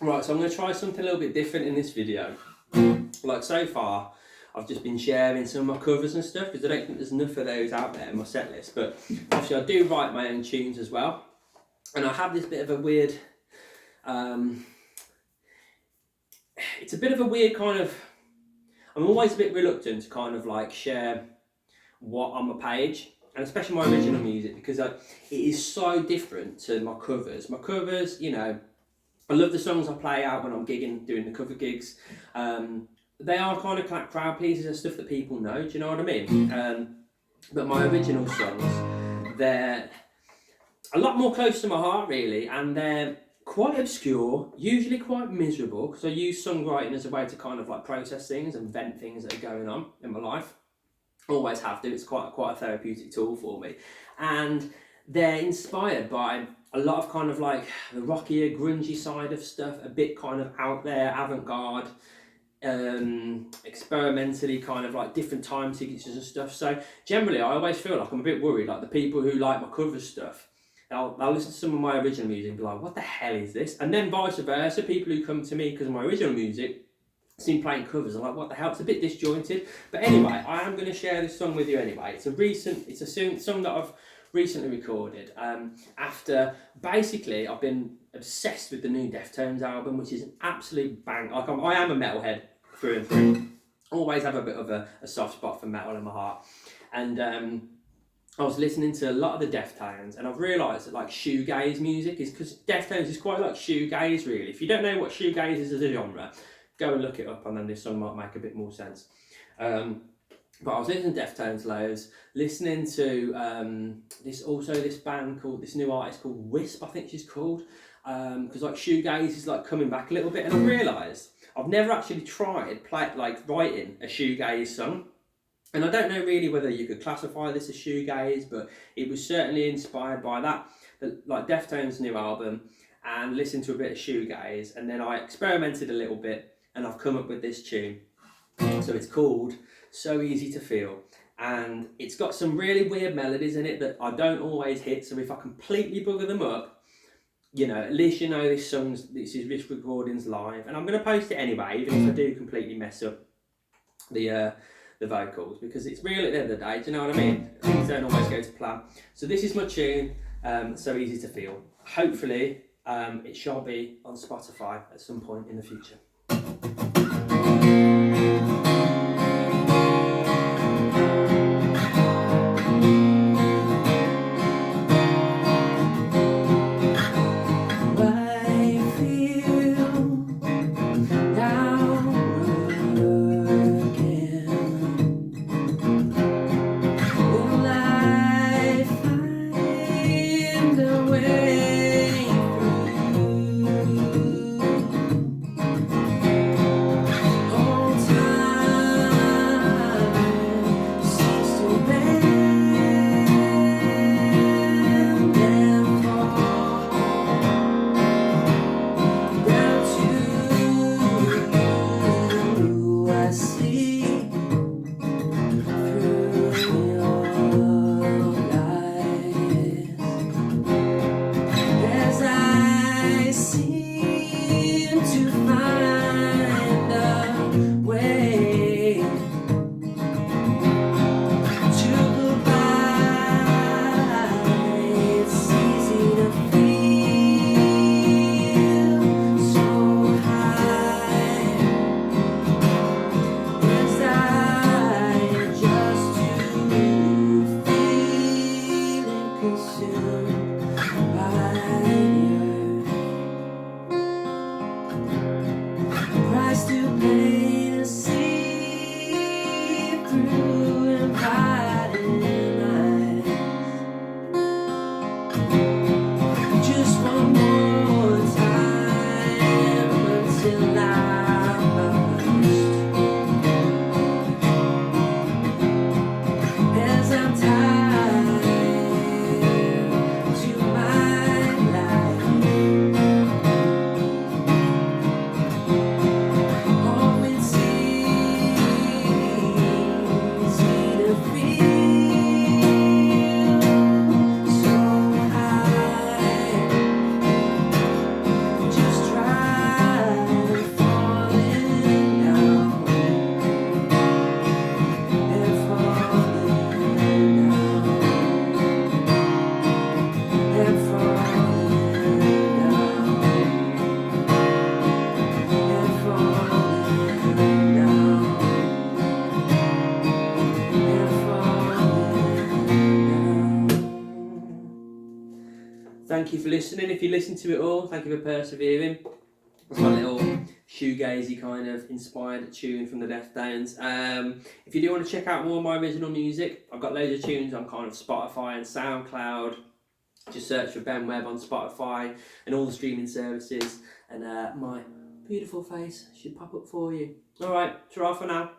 Right, so I'm going to try something a little bit different in this video. Like so far, I've just been sharing some of my covers and stuff because I don't think there's enough of those out there in my set list. But obviously I do write my own tunes as well. And I have this bit of a weird, it's a bit of a weird kind of, I'm always a bit reluctant to kind of like share what on my page, and especially my original music, because it is so different to my covers. My covers, you know, I love the songs I play out when I'm gigging, doing the cover gigs. They are kind of crowd pleasers and stuff that people know, do you know what I mean? But my original songs, they're a lot more close to my heart really, and they're quite obscure, usually quite miserable, because I use songwriting as a way to kind of like process things and vent things that are going on in my life. Always have to, it's quite a therapeutic tool for me. And they're inspired by a lot of kind of like the rockier, grungy side of stuff, a bit kind of out there, avant-garde, experimentally kind of like different time signatures and stuff. So generally I always feel like I'm a bit worried, like the people who like my cover stuff, they'll listen to some of my original music and be like, what the hell is this? And then vice versa, people who come to me because of my original music, seen playing covers, I'm like, what the hell? It's a bit disjointed. But anyway, I am going to share this song with you anyway. It's a song that I've recently recorded after basically I've been obsessed with the new Deftones album, which is an absolute bang. Like I am a metalhead through and through. Always have a bit of a soft spot for metal in my heart. And I was listening to a lot of the Deftones, and I've realised that like shoegaze music is, because Deftones is quite like shoegaze really. If you don't know what shoegaze is as a genre, go and look it up, and then this song might make a bit more sense. But I was listening to Deftones loads, listening to this band called, this new artist called Wisp, I think she's called, because like shoegaze is like coming back a little bit, and I realised I've never actually tried writing a shoegaze song, and I don't know really whether you could classify this as shoegaze, but it was certainly inspired by that, like Deftones' new album, and listened to a bit of shoegaze, and then I experimented a little bit, and I've come up with this tune. So it's called So Easy to Feel, and it's got some really weird melodies in it that I don't always hit, so if I completely bugger them up, you know, at least you know this recording's live, and I'm going to post it anyway, even if I do completely mess up the vocals, because it's real at the end of the day, do you know what I mean? Things don't always go to plan. So this is my tune, So Easy to Feel. Hopefully it shall be on Spotify at some point in the future. thank you for listening. If you listen to it all, thank you for persevering. It's my little shoegazy kind of inspired tune from the Deftones. If you do want to check out more of my original music, I've got loads of tunes on kind of Spotify and SoundCloud. Just search for Ben Webb on Spotify and all the streaming services, and my beautiful face should pop up for you. Alright, ta-ra for now.